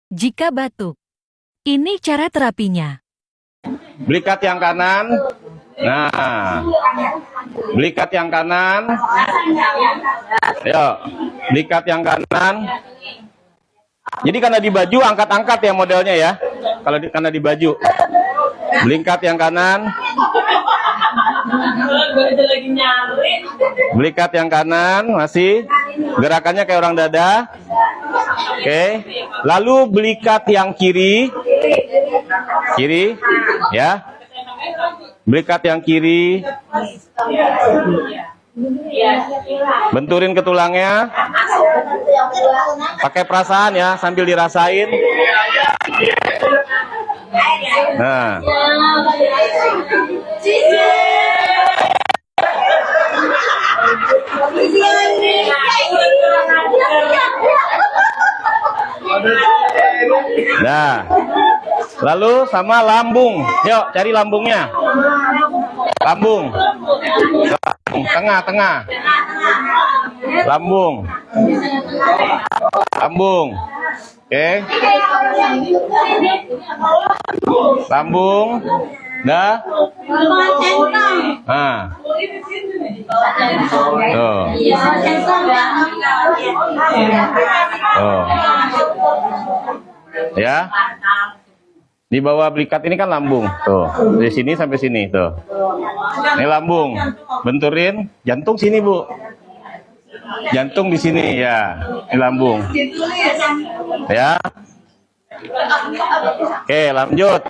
Jika batuk. Ini cara terapinya. Belikat yang kanan. Nah, belikat yang kanan. Ayo, belikat yang kanan. Jadi karena di baju angkat-angkat ya modelnya ya. Kalau karena di baju. Belikat yang kanan. Belikat yang kanan masih. Gerakannya kayak orang dada. Oke. Lalu belikat yang kiri. Kiri, ya. Belikat yang kiri. Benturin ke tulangnya. Pakai perasaan ya, sambil dirasain. Nah. Nah. Lalu sama lambung. Yuk, cari lambungnya. Lambung. Tengah. Lambung. Lambung. Oke. Lambung. Dah. Nah. Tuh. Tuh. Ya. Di bawah belikat ini kan lambung, tuh. Dari sini sampai sini, tuh. Ini lambung. Benturin jantung sini, Bu. Jantung di sini, ya. Ini lambung. Ya. Oke, lanjut.